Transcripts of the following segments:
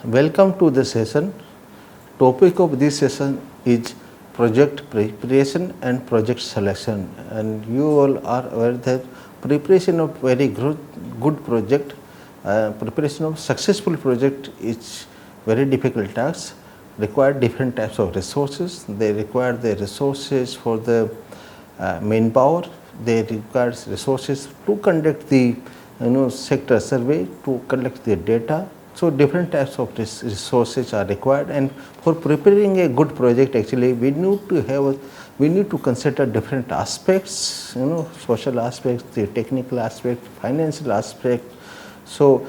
Welcome to the session. Topic of this session is project preparation and project selection. And you all are aware that preparation of very good project, preparation of successful project is very difficult task. Require different types of resources. They require the resources for the manpower. They require resources to conduct the sector survey, to collect the data. So different types of resources are required, and for preparing a good project, actually we need to consider different aspects, social aspects, the technical aspect, financial aspect. So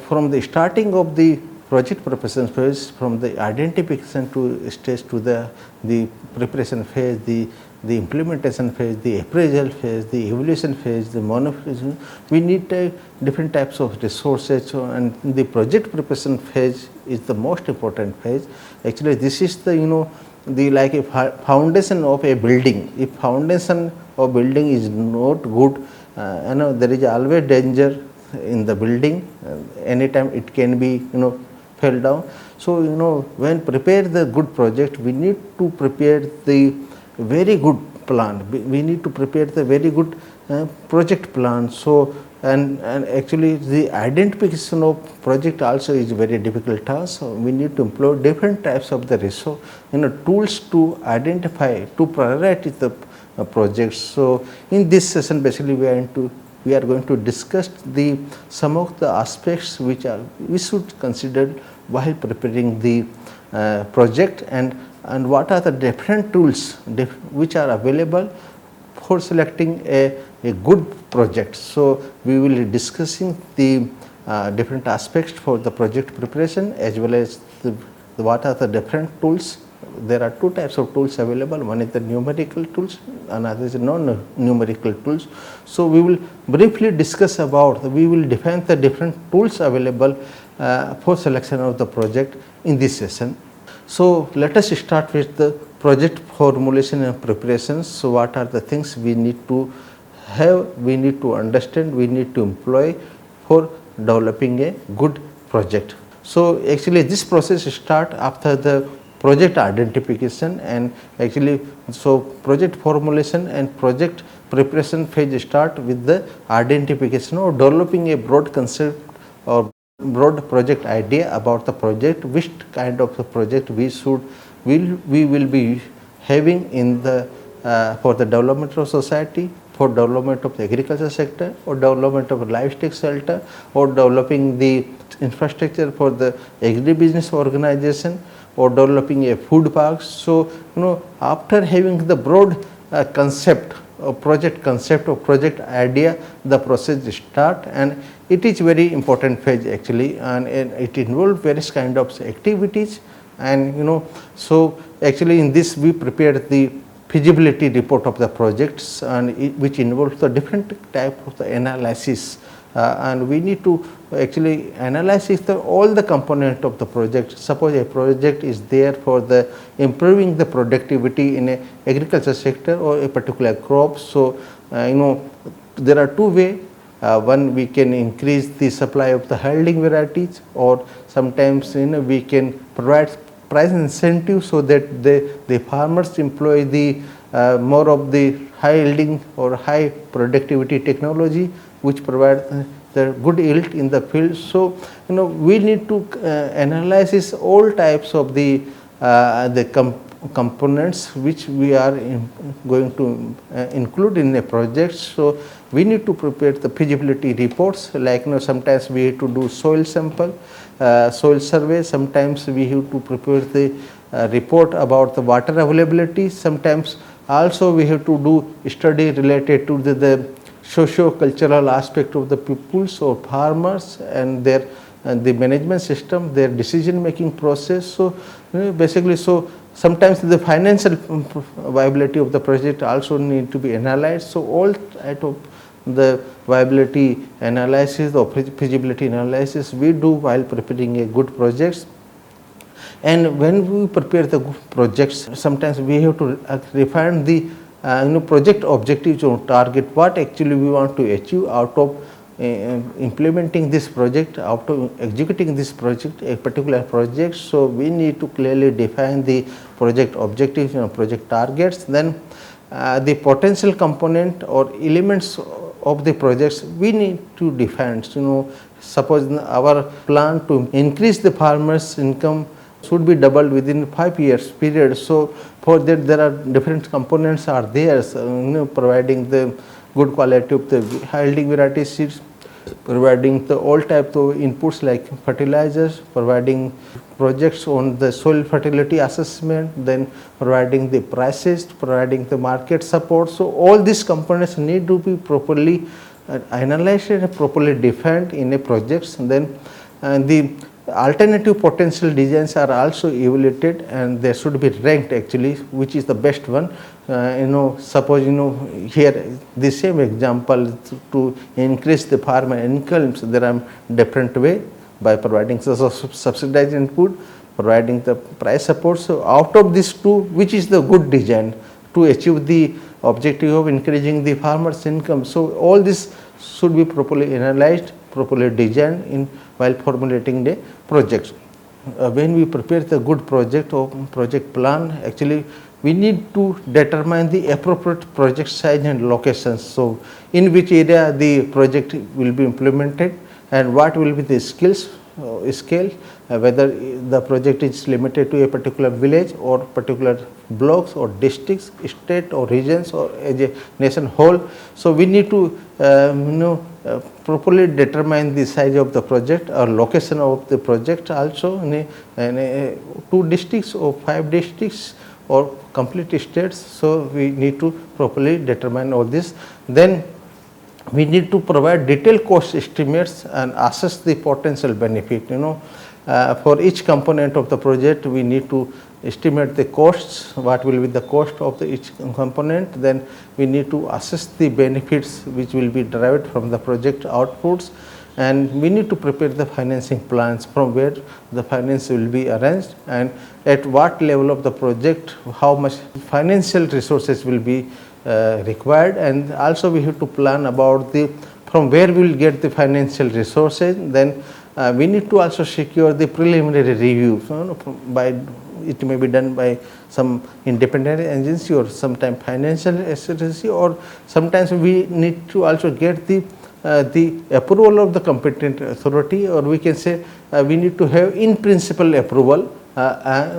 from the starting of the project preparation phase, from the identification to stage to the preparation phase, the implementation phase, the appraisal phase, the evaluation phase, the monitoring, we need different types of resources. So, and the project preparation phase is the most important phase. Actually, this is the like a foundation of a building. If foundation of building is not good, there is always danger in the building. Anytime it can be fell down. So when prepare the good project, we need to prepare the very good plan. We need to prepare the very good project plan. So and actually the identification of project also is very difficult task. So we need to employ different types of the resource tools to identify, to prioritize the projects. So in this session basically we are going to discuss some of the aspects which we should consider while preparing the project, and what are the different tools which are available for selecting a good project. So we will be discussing the different aspects for the project preparation, as well as what are the different tools. There are two types of tools available. One is the numerical tools, another is non-numerical tools. So we will briefly discuss we will define the different tools available for selection of the project in this session. So let us start with the project formulation and preparations. So what are the things we need to have, we need to understand, we need to employ for developing a good project. So actually this process start after the project identification, and actually so project formulation and project preparation phase start with the identification or developing a broad concept or broad project idea about the project, which kind of the project we will be having in the for the development of society, for development of the agriculture sector, or development of livestock shelter, or developing the infrastructure for the agribusiness organization, or developing a food park. So after having the broad concept or project idea, the process start, and it is very important phase actually, and it involves various kind of activities. And so actually in this we prepared the feasibility report of the projects, and which involves the different type of the analysis, and we need to actually analyze all the component of the project. Suppose a project is there for the improving the productivity in a agriculture sector or a particular crop. So there are two ways. One, we can increase the supply of the yielding varieties, or sometimes we can provide price incentive so that the farmers employ the more of the high yielding or high productivity technology, which provide the good yield in the field. So we need to analyze all types of the components which we are going to include in a project. So we need to prepare the feasibility reports, like sometimes we have to do soil sample, soil survey, sometimes we have to prepare the report about the water availability, sometimes also we have to do study related to the socio-cultural aspect of the peoples or farmers and their the management system, their decision making process. So basically, so sometimes the financial viability of the project also need to be analyzed. So all type of the viability analysis or feasibility analysis we do while preparing a good projects. And when we prepare the projects, sometimes we have to refine the project objectives or target, what actually we want to achieve out of implementing this project, after executing this project, a particular project, so we need to clearly define the project objectives and project targets. Then the potential component or elements of the projects we need to define. Suppose our plan to increase the farmers' income should be doubled within 5 years period. So for that there are different components are there, so, providing the good quality of the yielding variety seeds, providing the all type of inputs like fertilizers, providing projects on the soil fertility assessment, then providing the prices, providing the market support. So all these components need to be properly analyzed and properly defined in a project. And then the alternative potential designs are also evaluated and they should be ranked actually which is the best one. Suppose here the same example, to increase the farmer incomes there are different way by providing subsidized input, providing the price support. So out of these two, which is the good design to achieve the objective of increasing the farmer's income? So all this should be properly analyzed, properly designed in while formulating the projects. When we prepare the good project or project plan, actually we need to determine the appropriate project size and locations. So in which area the project will be implemented and what will be the scale, whether the project is limited to a particular village or particular blocks or districts, state or regions or as a nation whole. So we need to properly determine the size of the project or location of the project also in 2 districts or 5 districts or complete states. So we need to properly determine all this. Then we need to provide detailed cost estimates and assess the potential benefit. For each component of the project we need to estimate the costs, what will be the cost of each component. Then we need to assess the benefits which will be derived from the project outputs, and we need to prepare the financing plans from where the finance will be arranged and at what level of the project how much financial resources will be required. And also we have to plan about the from where we will get the financial resources. Then we need to also secure the preliminary review. It may be done by some independent agency or sometimes financial agency, or sometimes we need to also get the approval of the competent authority, or we can say we need to have in principle approval.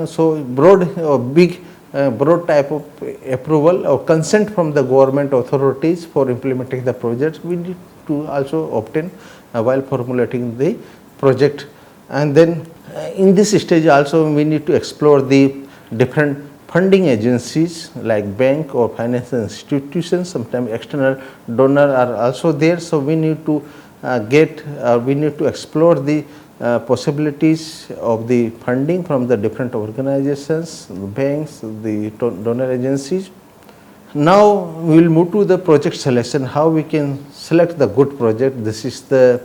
So broad or big broad type of approval or consent from the government authorities for implementing the projects we need to also obtain while formulating the project. And then in this stage also we need to explore the different funding agencies like bank or financial institutions, sometimes external donor are also there. So we need to we need to explore the possibilities of the funding from the different organizations, the banks, the donor agencies. Now we will move to the project selection, how we can select the good project. This is the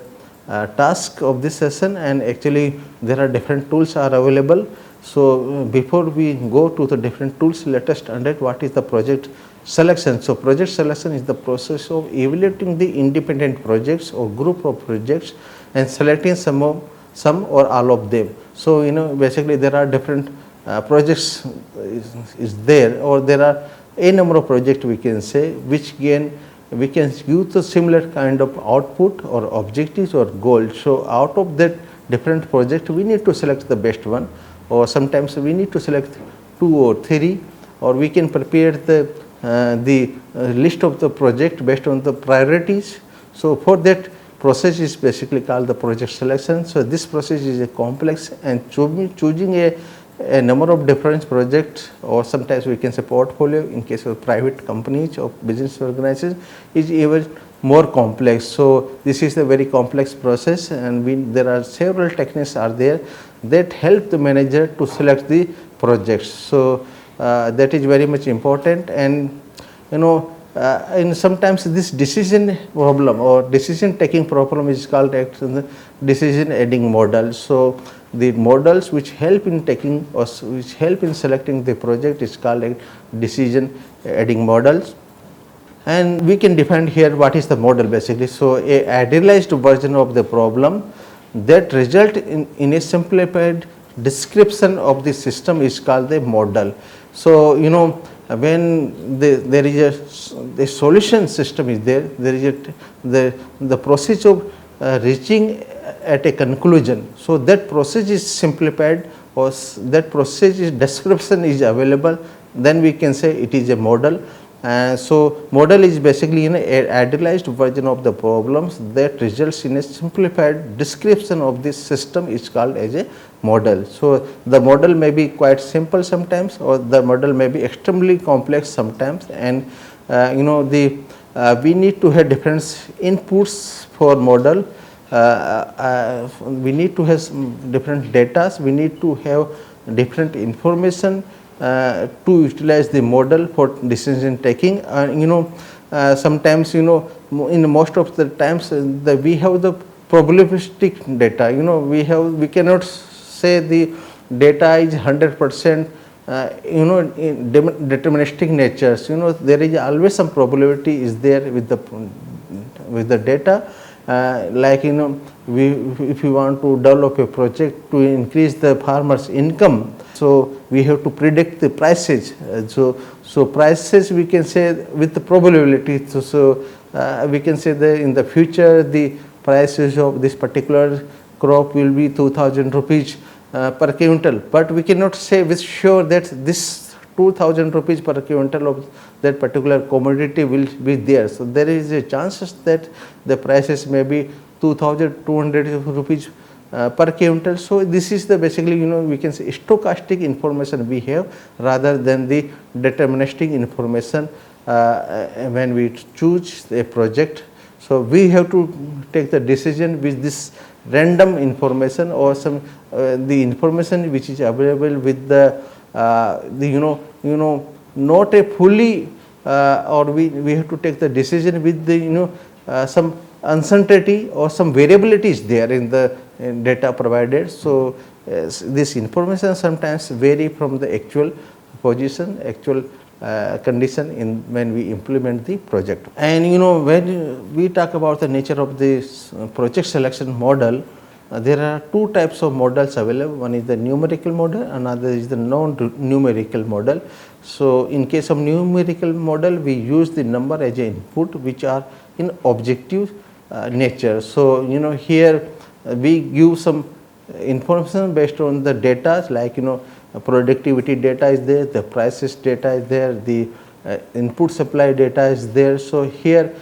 task of this session, and actually there are different tools are available. So before we go to the different tools, let us understand what is the project selection. So project selection is the process of evaluating the independent projects or group of projects and selecting some or all of them. So basically there are different projects is there, or there are a number of projects we can say which we can use the similar kind of output or objectives or goals. So out of that different project we need to select the best one, or sometimes we need to select 2 or 3, or we can prepare the list of the project based on the priorities. So for that process is basically called the project selection. So this process is a complex, and choosing a number of different projects, or sometimes we can say portfolio in case of private companies or business organizations, is even more complex. So this is a very complex process, and there are several techniques are there that help the manager to select the projects. So that is very much important. And and sometimes this decision problem or decision taking problem is called decision aiding model. So the models which help in taking or which help in selecting the project is called decision aiding models. And we can define here what is the model basically. So a idealized version of the problem that result in a simplified description of the system is called the model. So when there is the solution system is there, there is the process of reaching at a conclusion. So that process is simplified, or that process is description is available, then we can say it is a model. So model is basically an idealized version of the problems that results in a simplified description of this system is called as a model. So the model may be quite simple sometimes, or the model may be extremely complex sometimes, and we need to have different inputs for model. We need to have some different data, we need to have different information to utilize the model for decision taking. And sometimes in most of the times we have the probabilistic data. We cannot say the data is 100% in deterministic natures. There is always some probability is there with the data. Like if you want to develop a project to increase the farmers income, so we have to predict the prices. So prices we can say with the probability. So we can say that in the future the prices of this particular crop will be 2000 rupees per quintal, but we cannot say with sure that this 2000 rupees per quintal of that particular commodity will be there. So there is a chances that the prices may be 2200 rupees per quintal. So this is the basically we can say stochastic information we have rather than the deterministic information when we choose a project. So we have to take the decision with this random information or some the information which is available with the not a fully or we have to take the decision with the some uncertainty or some variability is there in the data provided. So this information sometimes vary from the actual position, actual condition in when we implement the project. And when we talk about the nature of this project selection model, there are two types of models available. One is the numerical model, another is the non-numerical model. So in case of numerical model, we use the number as an input which are in objective nature. So here we give some information based on the data, like productivity data is there, the prices data is there, the input supply data is there. So here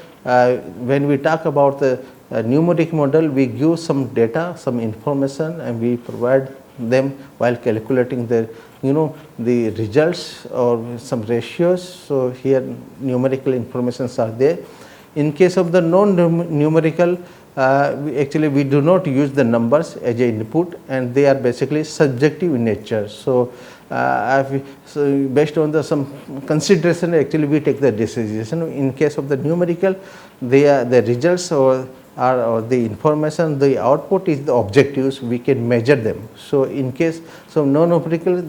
when we talk about the numeric model, we give some data, some information, and we provide them while calculating the the results or some ratios. So here numerical informations are there. In case of the non-numerical, we do not use the numbers as an input, and they are basically subjective in nature. So based on the some consideration, actually we take the decision. In case of the numerical, the results or the information, the output is the objectives, we can measure them. So in case so non-numerical,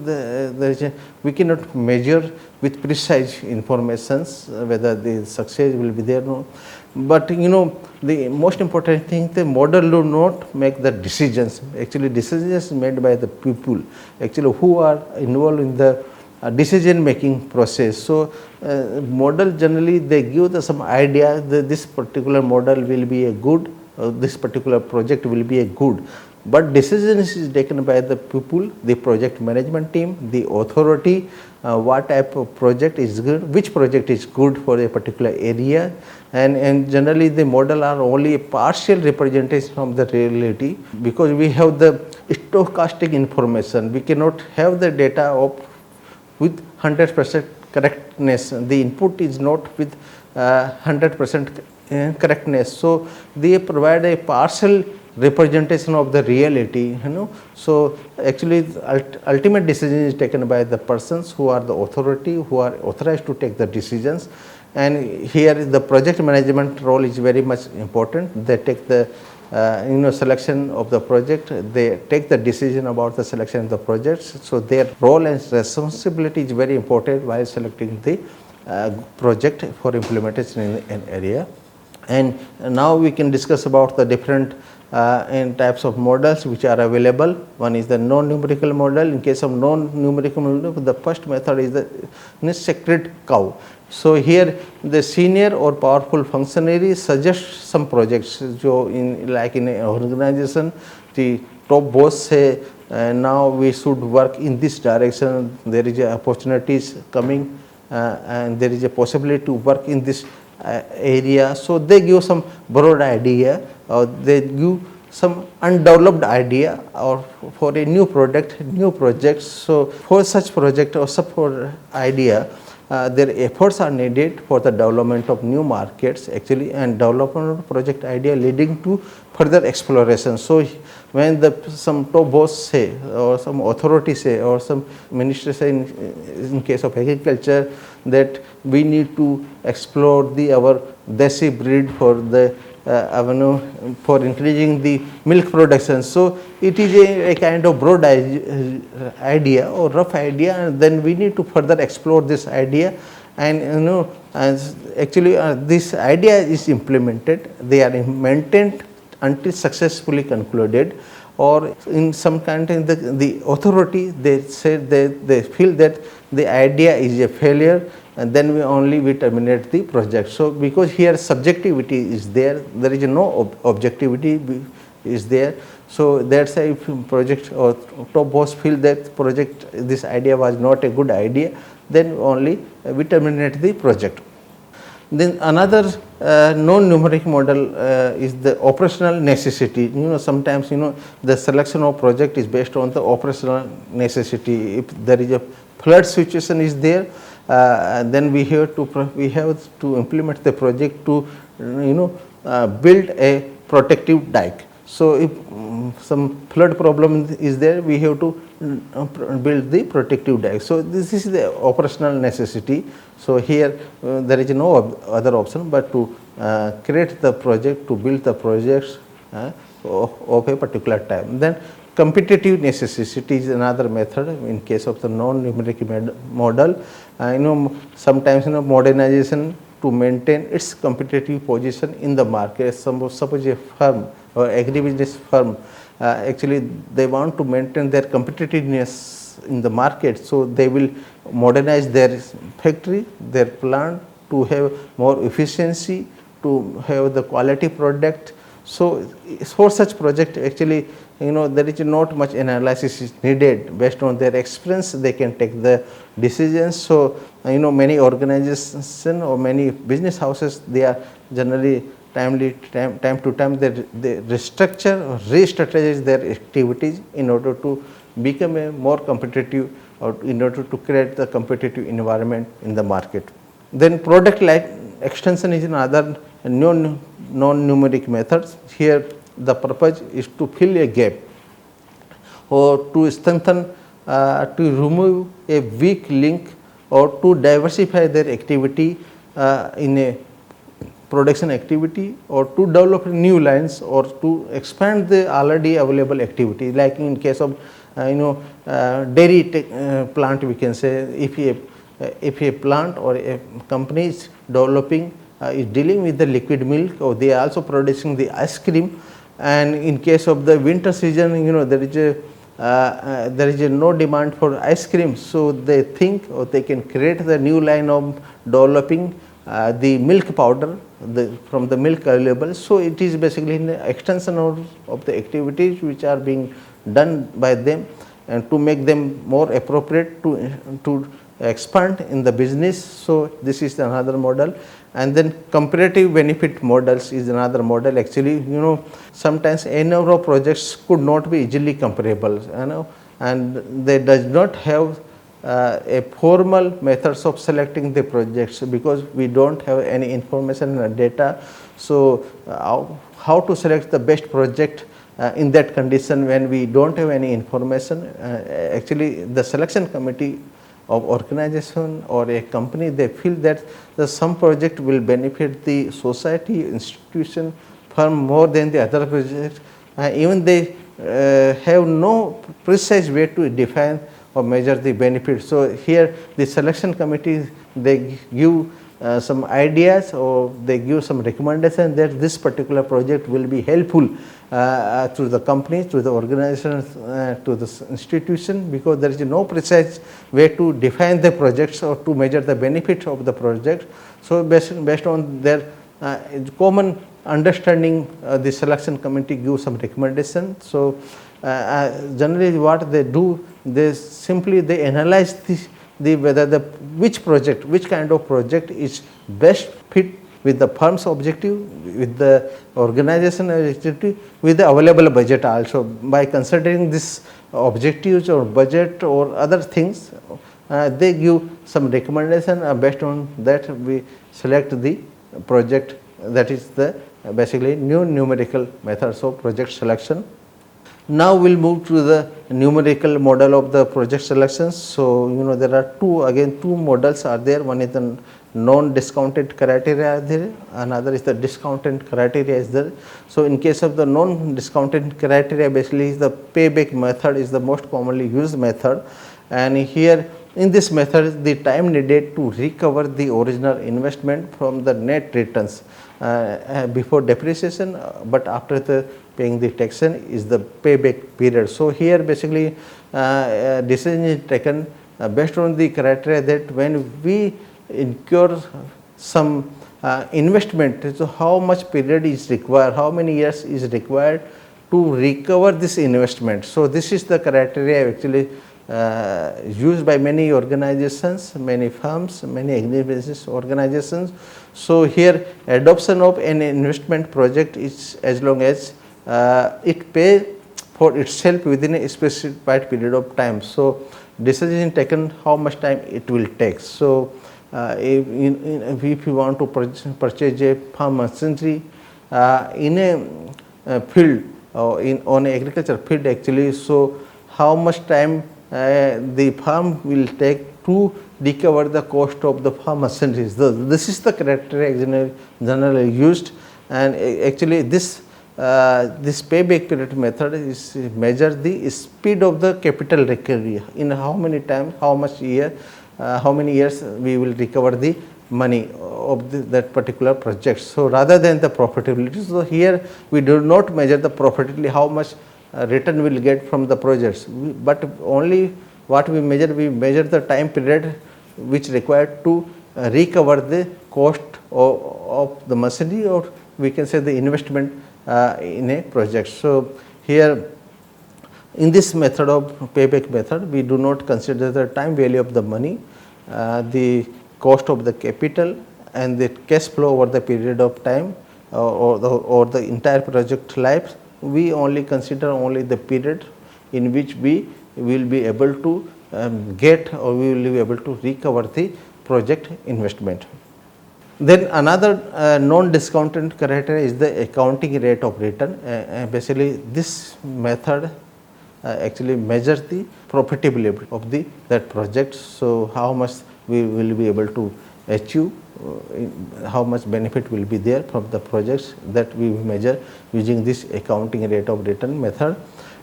we cannot measure with precise informations whether the success will be there or no. But the most important thing, the model do not make the decisions. Actually decisions made by the people actually who are involved in the decision making process. So model generally they give some idea that this particular model will be a good, this particular project will be a good, but decisions is taken by the people, the project management team, the authority, what type of project is good, which project is good for a particular area, and generally the model are only a partial representation of the reality, because we have the stochastic information. We cannot have the data of with 100% correctness. The input is not with 100% correctness. So they provide a partial representation of the reality. So actually ultimate decision is taken by the persons who are the authority, who are authorized to take the decisions. And here the project management role is very much important. They take the selection of the project, they take the decision about the selection of the projects. So their role and responsibility is very important while selecting the project for implementation in an area. And now we can discuss about the different types of models which are available. One is the non-numerical model. In case of non-numerical model, the first method is the sacred cow. So here the senior or powerful functionary suggests some projects. So in like in an organization, the top boss say now we should work in this direction. There is opportunities coming and there is a possibility to work in this area. So they give some broad idea, or they give some undeveloped idea or for a new product, new projects. So for such project or support idea, their efforts are needed for the development of new markets actually, and development of project idea leading to further exploration. So when some top boss say or some authority say or some minister say in case of agriculture that we need to explore our desi breed for the avenue for increasing the milk production. So it is a kind of broad idea or rough idea, and then we need to further explore this idea. And and actually this idea is implemented, they are maintained until successfully concluded, or in some countries the authority they say they feel that the idea is a failure, and then we terminate the project. So because here subjectivity is there is no objectivity is there. So that's why if project or top boss feel that project this idea was not a good idea, then only we terminate the project. Then another non-numeric model is the operational necessity. Sometimes the selection of project is based on the operational necessity. If there is a flood situation is there, then we have to implement the project to build a protective dike. So if some flood problem is there, we have to build the protective dike. So this is the operational necessity. So here there is no other option but to create the project, to build the projects of a particular time. Then competitive necessity is another method in case of the non-numeric model. Sometimes modernization to maintain its competitive position in the market. Suppose a firm or agribusiness firm actually they want to maintain their competitiveness in the market, so they will modernize their factory, their plant to have more efficiency, to have the quality product. So for such project actually there is not much analysis is needed. Based on their experience they can take the decisions. So many organizations or many business houses, they are generally time to time they restructure or re-strategize their activities in order to become a more competitive, or in order to create the competitive environment in the market. Then product line extension is another non-numeric methods. Here the purpose is to fill a gap or to strengthen, to remove a weak link, or to diversify their activity in a production activity, or to develop new lines, or to expand the already available activity. Like in case of dairy plant, we can say if a plant or a company is developing is dealing with the liquid milk, or they are also producing the ice cream, and in case of the winter season there is no demand for ice cream, so they think or they can create the new line of developing the milk powder from the milk available. So it is basically an extension of the activities which are being done by them, and to make them more appropriate to expand in the business. So this is another model. And then comparative benefit models is another model. Actually sometimes a number of projects could not be easily comparable, and they does not have a formal methods of selecting the projects, because we don't have any information and data. So how to select the best project in that condition when we don't have any information? Actually the selection committee of organization or a company, they feel that some project will benefit the society, institution, firm more than the other project. Even they have no precise way to define or measure the benefits. So here the selection committee, they give some ideas or they give some recommendation that this particular project will be helpful to the company, to the organization, to the institution, because there is no precise way to define the projects or to measure the benefits of the project. So based on their common understanding, the selection committee gives some recommendation. So generally what they do, they simply they analyze the whether the which kind of project is best fit with the firm's objective, with the organization objective, with the available budget also. By considering this objectives or budget or other things, they give some recommendation. Based on that we select the project. That is the basically new numerical methods of project selection. Now we'll move to the numerical model of the project selections. So there are two models are there. One is the non-discounted criteria are there, another is the discounted criteria is there. So in case of the non-discounted criteria, basically the payback method is the most commonly used method, and here in this method the time needed to recover the original investment from the net returns before depreciation, but after the paying the taxation is the payback period. So here basically decision is taken based on the criteria that when we incur some investment, so how much period is required, how many years is required to recover this investment. So this is the criteria actually used by many organizations, many firms, many agribusiness organizations. So here adoption of an investment project is as long as it pays for itself within a specified period of time. So decision is taken how much time it will take. So if you want to purchase a farm machinery in a field on agriculture field actually, so how much time the farm will take to recover the cost of the farm machineries. This is the criteria generally used, and actually this payback period method is measure the speed of the capital recovery, in how many time, how many years we will recover the money of that particular project. So rather than the profitability, so here we do not measure the profitability, how much return will get from the projects, but only what we measure the time period which required to recover the cost of the machinery, or we can say the investment in a project. So here in this method of payback method, we do not consider the time value of the money, the cost of the capital, and the cash flow over the period of time or the entire project life. We only consider only the period in which we will be able to get, or we will be able to recover the project investment. Then another non-discounted criteria is the accounting rate of return. Basically this method actually measures the profitability of that project. So how much we will be able to achieve, how much benefit will be there from the projects, that we measure using this accounting rate of return method.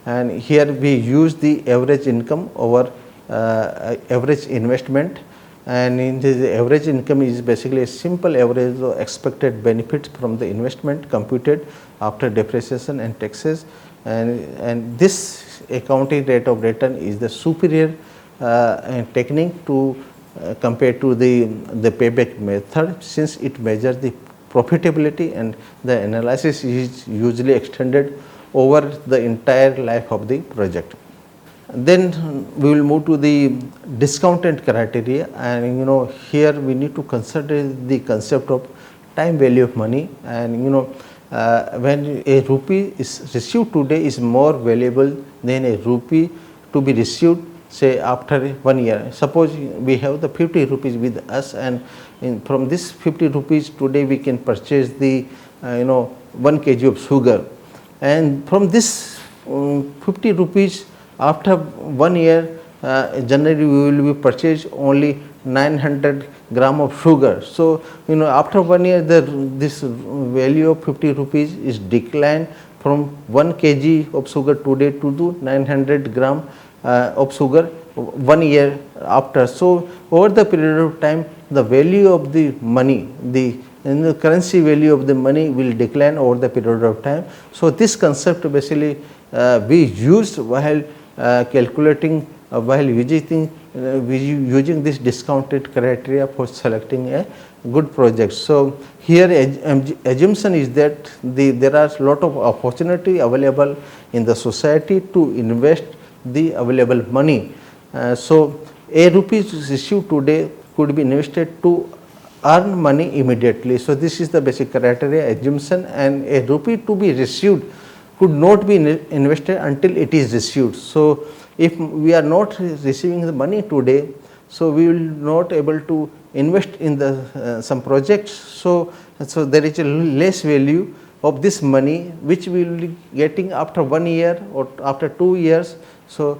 And here we use the average income over average investment, and in the average income is basically a simple average of expected benefits from the investment computed after depreciation and taxes, and this accounting rate of return is the superior technique to compared to the payback method, since it measures the profitability, and the analysis is usually extended over the entire life of the project. Then we will move to the discounted criteria, and here we need to consider the concept of time value of money. And when a rupee is received today is more valuable than a rupee to be received say after 1 year. Suppose we have the 50 rupees with us, and from this 50 rupees today we can purchase the 1 kg of sugar, and from this 50 rupees after 1 year generally we will be purchase only 900 gram of sugar. So after 1 year this value of 50 rupees is declined from 1 kg of sugar today to 900 gram of sugar 1 year after. So over the period of time, the value of the money, the currency value of the money will decline over the period of time. So this concept basically we used while calculating, while using this discounted criteria for selecting a good project. So here assumption is that there are lot of opportunity available in the society to invest the available money. So a rupee received today could be invested to earn money immediately. So this is the basic criteria assumption, and a rupee to be received could not be invested until it is received. So if we are not receiving the money today, so we will not able to invest in the some projects. So there is a less value of this money which we will be getting after 1 year or after 2 years. So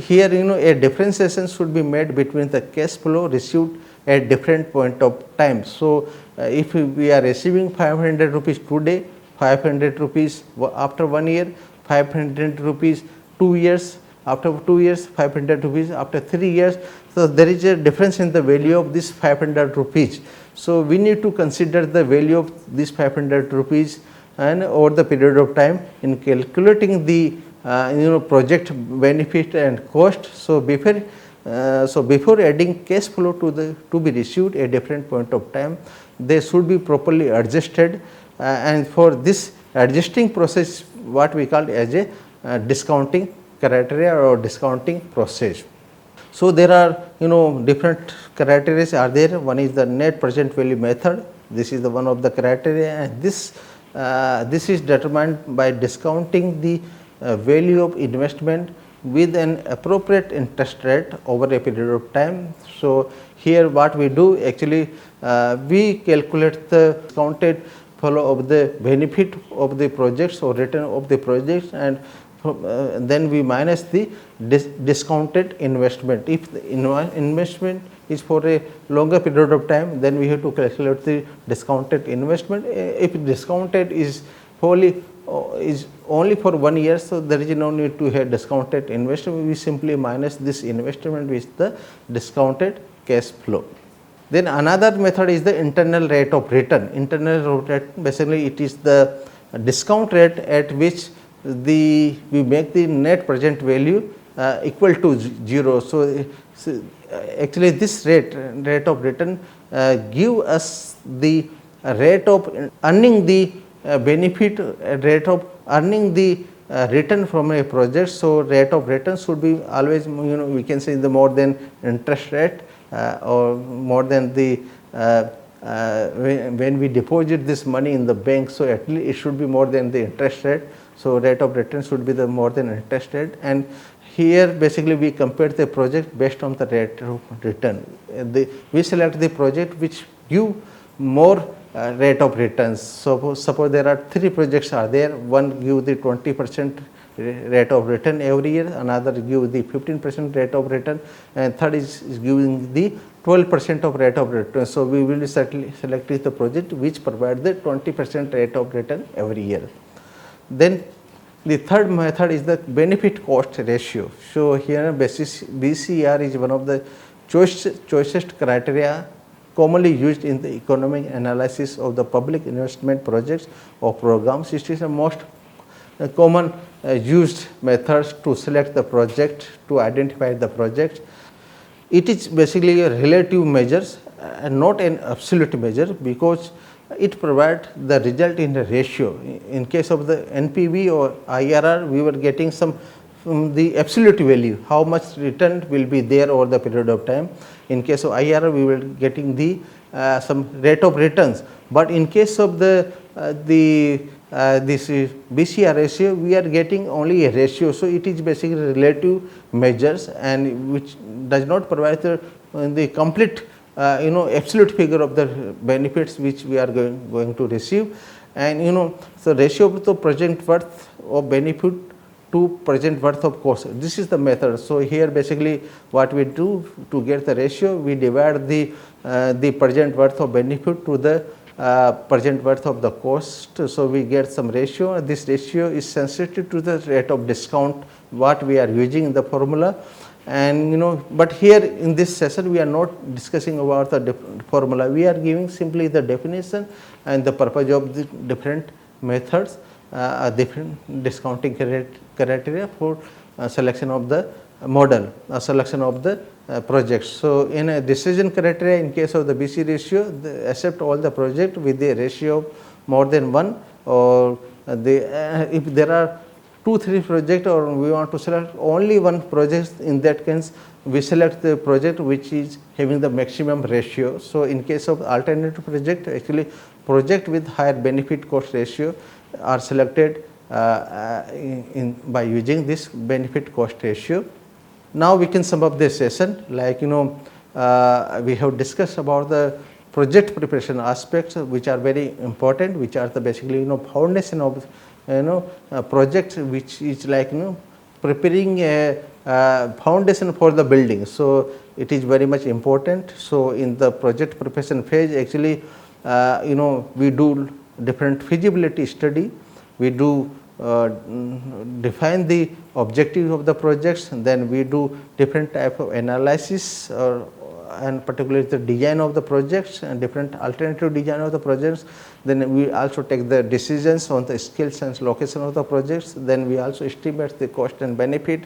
here a differentiation should be made between the cash flow received at different point of time. So if we are receiving 500 rupees today, 500 rupees after 1 year, 500 rupees 2 years, after 2 years 500 rupees after 3 years. So there is a difference in the value of this 500 rupees. So we need to consider the value of this 500 rupees and over the period of time in calculating the project benefit and cost. So before adding cash flow to be received at different point of time, they should be properly adjusted, and for this adjusting process what we call as a discounting criteria or discounting process. So there are different criteria are there. One is the net present value method. This is the one of the criteria, and this is determined by discounting the value of investment with an appropriate interest rate over a period of time. So here what we do actually we calculate the discounted follow of the benefit of the projects or return of the projects, and then we minus the discounted investment. If the investment is for a longer period of time, then we have to calculate the discounted investment. If discounted is only for 1 year, so there is no need to have discounted investment. We simply minus this investment with the discounted cash flow. Then another method is the internal rate of return. Internal rate, basically it is the discount rate at which we make the net present value equal to 0. So actually this rate of return give us the rate of earning the benefit, rate of earning the return from a project. So rate of return should be always we can say the more than interest rate or more than the when we deposit this money in the bank, so at least it should be more than the interest rate. So rate of return should be the more than interest rate, and here basically we compare the project based on the rate of return. We select the project which give more rate of returns. So suppose there are 3 projects are there. One give the 20% rate of return every year, another give the 15% rate of return, and third is giving the 12% of rate of return. So we will select the project which provide the 20% rate of return every year. Then the third method is the benefit cost ratio. So here BCR is one of the choicest criteria commonly used in the economic analysis of the public investment projects or programs. It is the most common used methods to select the project, to identify the project. It is basically a relative measures and not an absolute measure, because it provides the result in a ratio. In case of the NPV or IRR, we were getting some the absolute value, how much return will be there over the period of time. In case of IRR, we were getting the some rate of returns. But in case of this BCR ratio, we are getting only a ratio. So it is basically relative measures, and which does not provide the complete absolute figure of the benefits which we are going to receive. And so ratio of the present worth of benefit to present worth of cost, this is the method. So here basically what we do to get the ratio, we divide the present worth of benefit to the present worth of the cost. So we get some ratio. This ratio is sensitive to the rate of discount what we are using in the formula, And but here in this session we are not discussing about the formula, we are giving simply the definition and the purpose of the different methods, different discounting criteria for selection of the model, selection of the projects. So in a decision criteria, in case of the BC ratio, accept all the project with a ratio of more than 1, or if there are 2-3 project, or we want to select only one project, in that case we select the project which is having the maximum ratio. So in case of alternative project, actually project with higher benefit cost ratio are selected by using this benefit cost ratio. Now we can sum up this session, like we have discussed about the project preparation aspects, which are very important, which are the basically foundation of project, which is like preparing a foundation for the building. So it is very much important. So in the project preparation phase, actually we do different feasibility study, we do define the objective of the projects, and then we do different type of analysis, and particularly the design of the projects and different alternative design of the projects. Then we also take the decisions on the skills and location of the projects. Then we also estimate the cost and benefit.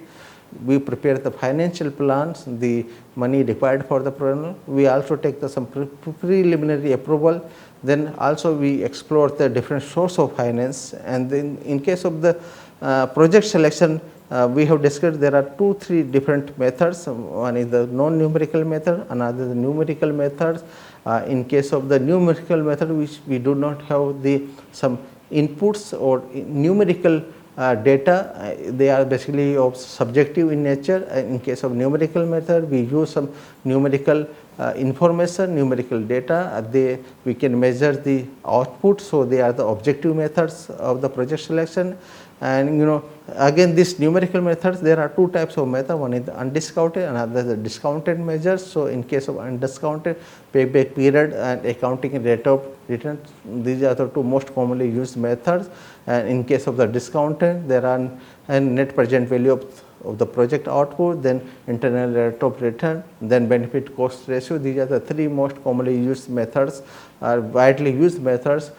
We prepare the financial plans, the money required for the program. We also take some preliminary approval. Then also we explore the different source of finance. And then in case of the project selection, we have discussed there are 2-3 different methods. One is the non-numerical method, another the numerical methods. In case of the numerical method, which we do not have some inputs or numerical data, they are basically of subjective in nature. In case of numerical method, we use some numerical information, numerical data. We can measure the output, so they are the objective methods of the project selection. And again, this numerical methods, there are 2 types of method. One is the undiscounted, another is the discounted measures. So in case of undiscounted, payback period and accounting rate of return, these are the 2 most commonly used methods. And in case of the discounted, there are a net present value of the project output, then internal rate of return, then benefit cost ratio. These are the 3 most commonly used methods, are widely used methods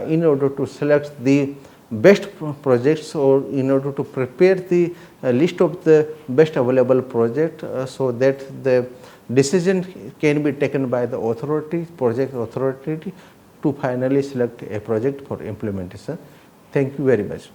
in order to select the best projects, or in order to prepare the list of the best available project, so that the decision can be taken by the authority, project authority, to finally select a project for implementation. Thank you very much.